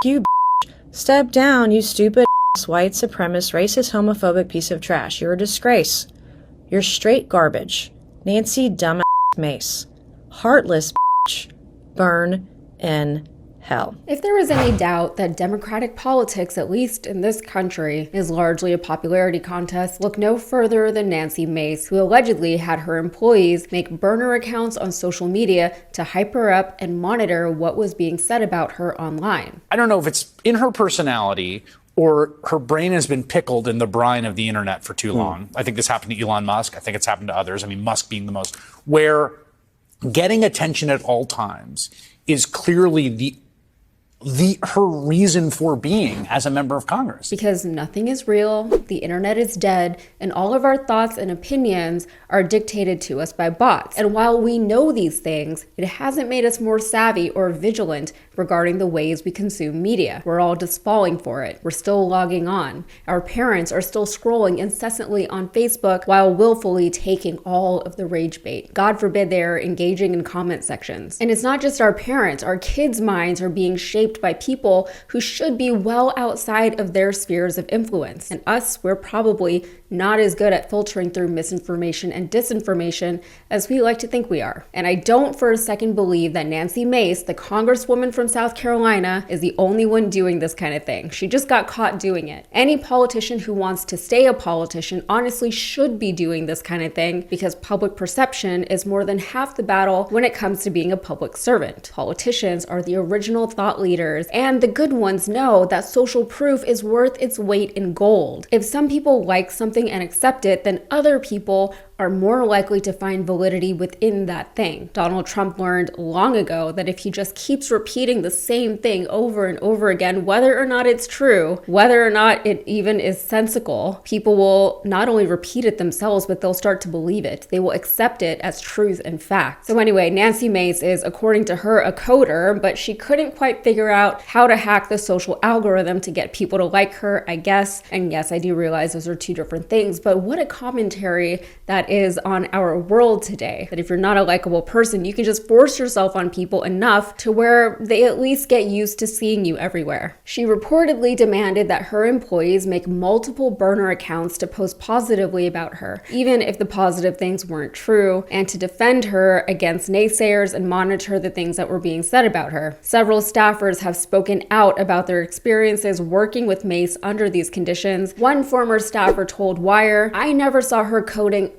you, bitch. Step down, you stupid ass, white supremacist, racist, homophobic piece of trash. You're a disgrace. You're straight garbage. Nancy dumbass Mace. Heartless bitch. Burn in hell. If there is any doubt that Democratic politics, at least in this country, is largely a popularity contest, look no further than Nancy Mace, who allegedly had her employees make burner accounts on social media to hype her up and monitor what was being said about her online. I don't know if it's in her personality or her brain has been pickled in the brine of the internet for too long. I think this happened to Elon Musk. I think it's happened to others. I mean, Musk being the most, where getting attention at all times is clearly her reason for being as a member of Congress. Because nothing is real, the internet is dead, and all of our thoughts and opinions are dictated to us by bots. And while we know these things, it hasn't made us more savvy or vigilant regarding the ways we consume media. We're all just falling for it. We're still logging on. Our parents are still scrolling incessantly on Facebook while willfully taking all of the rage bait. God forbid they're engaging in comment sections. And it's not just our parents. Our kids' minds are being shaped by people who should be well outside of their spheres of influence. And us, we're probably not as good at filtering through misinformation and disinformation as we like to think we are. And I don't for a second believe that Nancy Mace, the congresswoman from South Carolina, is the only one doing this kind of thing. She just got caught doing it. Any politician who wants to stay a politician honestly should be doing this kind of thing, because public perception is more than half the battle when it comes to being a public servant. Politicians are the original thought leaders, and the good ones know that social proof is worth its weight in gold. If some people like something and accept it, then other people are more likely to find validity within that thing. Donald Trump learned long ago that if he just keeps repeating the same thing over and over again, whether or not it's true, whether or not it even is sensical, people will not only repeat it themselves, but they'll start to believe it. They will accept it as truth and fact. So anyway, Nancy Mace is, according to her, a coder, but she couldn't quite figure out how to hack the social algorithm to get people to like her, I guess. And yes, I do realize those are two different things, but what a commentary that is on our world today. That if you're not a likable person, you can just force yourself on people enough to where they at least get used to seeing you everywhere. She reportedly demanded that her employees make multiple burner accounts to post positively about her, even if the positive things weren't true, and to defend her against naysayers and monitor the things that were being said about her. Several staffers have spoken out about their experiences working with Mace under these conditions. One former staffer told Wire, "I never saw her coding,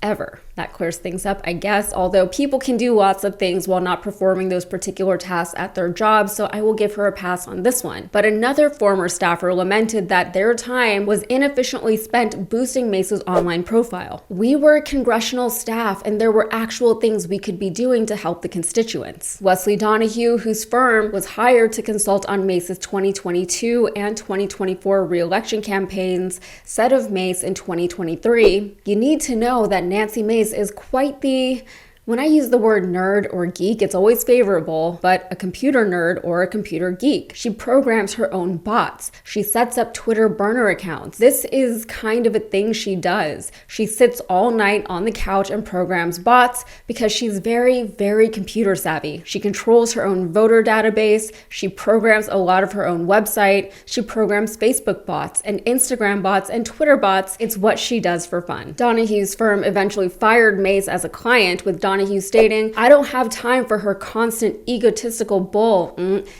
ever." That clears things up, I guess, although people can do lots of things while not performing those particular tasks at their job, so I will give her a pass on this one. But another former staffer lamented that their time was inefficiently spent boosting Mace's online profile. "We were congressional staff, and there were actual things we could be doing to help the constituents." Wesley Donahue, whose firm was hired to consult on Mace's 2022 and 2024 re-election campaigns, said of Mace in 2023, "You need to know that Nancy Mace is quite the..." When I use the word nerd or geek, it's always favorable, but a computer nerd or a computer geek. She programs her own bots. She sets up Twitter burner accounts. This is kind of a thing she does. She sits all night on the couch and programs bots because she's very, very computer savvy. She controls her own voter database. She programs a lot of her own website. She programs Facebook bots and Instagram bots and Twitter bots. It's what she does for fun. Donahue's firm eventually fired Mace as a client, with Donahue stating, "I don't have time for her constant egotistical bull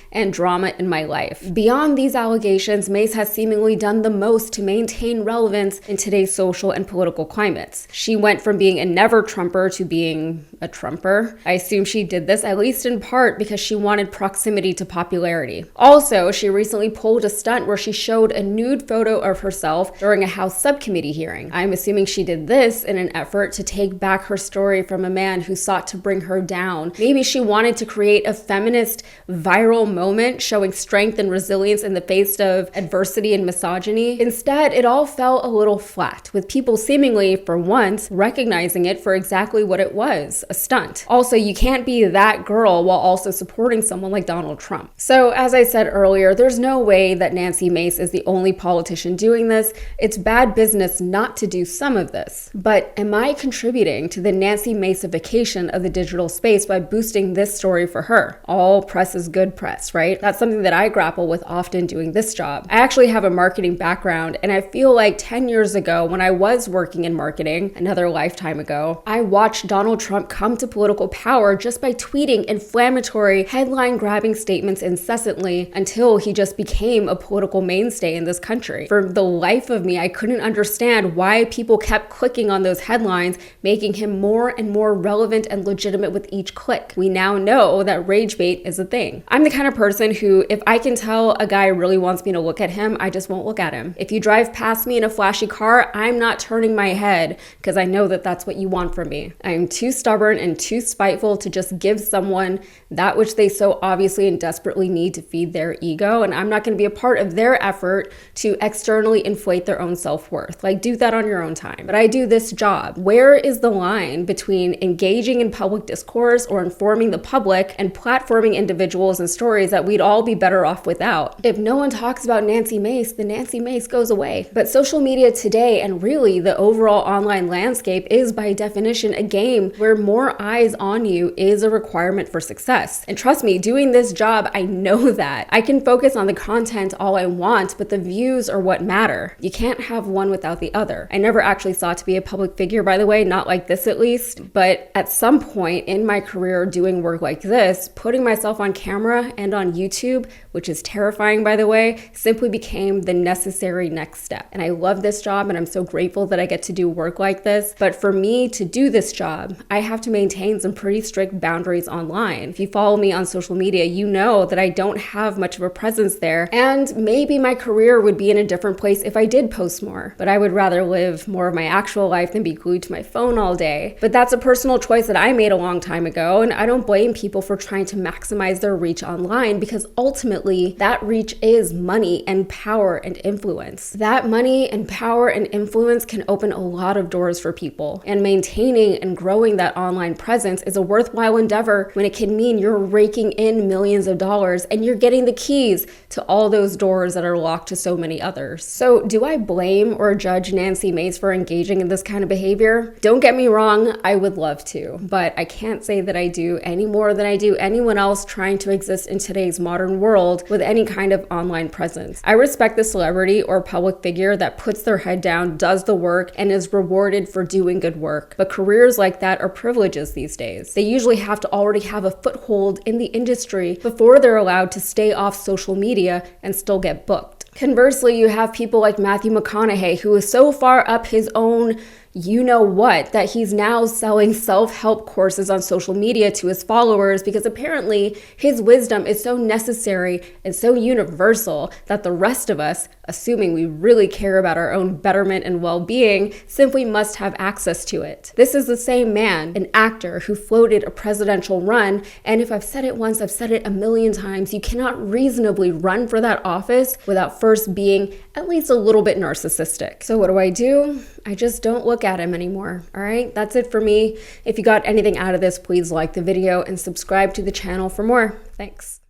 and drama in my life." Beyond these allegations, Mace has seemingly done the most to maintain relevance in today's social and political climates. She went from being a never-Trumper to being a Trumper. I assume she did this at least in part because she wanted proximity to popularity. Also, she recently pulled a stunt where she showed a nude photo of herself during a House subcommittee hearing. I'm assuming she did this in an effort to take back her story from a man who sought to bring her down. Maybe she wanted to create a feminist viral moment showing strength and resilience in the face of adversity and misogyny. Instead, it all fell a little flat, with people seemingly, for once, recognizing it for exactly what it was, a stunt. Also, you can't be that girl while also supporting someone like Donald Trump. So, as I said earlier, there's no way that Nancy Mace is the only politician doing this. It's bad business not to do some of this. But am I contributing to the Nancy Mace-ification representation of the digital space by boosting this story for her. All press is good press, right? That's something that I grapple with often doing this job. I actually have a marketing background, and I feel like 10 years ago when I was working in marketing, another lifetime ago, I watched Donald Trump come to political power just by tweeting inflammatory, headline-grabbing statements incessantly until he just became a political mainstay in this country. For the life of me, I couldn't understand why people kept clicking on those headlines, making him more and more relevant and legitimate with each click. We now know that rage bait is a thing. I'm the kind of person who, if I can tell a guy really wants me to look at him, I just won't look at him. If you drive past me in a flashy car, I'm not turning my head because I know that that's what you want from me. I'm too stubborn and too spiteful to just give someone that which they so obviously and desperately need to feed their ego, and I'm not going to be a part of their effort to externally inflate their own self-worth. Like, do that on your own time. But I do this job. Where is the line between engaging in public discourse or informing the public and platforming individuals and stories that we'd all be better off without? If no one talks about Nancy Mace, then Nancy Mace goes away. But social media today, and really the overall online landscape, is by definition a game where more eyes on you is a requirement for success. And trust me, doing this job, I know that. I can focus on the content all I want, but the views are what matter. You can't have one without the other. I never actually sought to be a public figure, by the way, not like this at least, but at some point in my career doing work like this, putting myself on camera and on YouTube, which is terrifying, by the way, simply became the necessary next step. And I love this job, and I'm so grateful that I get to do work like this. But for me to do this job, I have to maintain some pretty strict boundaries online. If you follow me on social media, you know that I don't have much of a presence there. And maybe my career would be in a different place if I did post more. But I would rather live more of my actual life than be glued to my phone all day. But that's a personal choice that I made a long time ago, and I don't blame people for trying to maximize their reach online, because ultimately that reach is money and power and influence. That money and power and influence can open a lot of doors for people, and maintaining and growing that online presence is a worthwhile endeavor when it can mean you're raking in millions of dollars and you're getting the keys to all those doors that are locked to so many others. So do I blame or judge Nancy Mace for engaging in this kind of behavior? Don't get me wrong, I would love to, but I can't say that I do any more than I do anyone else trying to exist in today's modern world with any kind of online presence. I respect the celebrity or public figure that puts their head down, does the work, and is rewarded for doing good work. But careers like that are privileges these days. They usually have to already have a foothold in the industry before they're allowed to stay off social media and still get booked. Conversely, you have people like Matthew McConaughey, who is so far up his own you-know-what that he's now selling self-help courses on social media to his followers because apparently his wisdom is so necessary and so universal that the rest of us, assuming we really care about our own betterment and well-being, simply must have access to it. This is the same man, an actor who floated a presidential run, and if I've said it once, I've said it a million times, you cannot reasonably run for that office without first being at least a little bit narcissistic. So what do? I just don't look at him anymore. All right, that's it for me. If you got anything out of this, please like the video and subscribe to the channel for more. Thanks.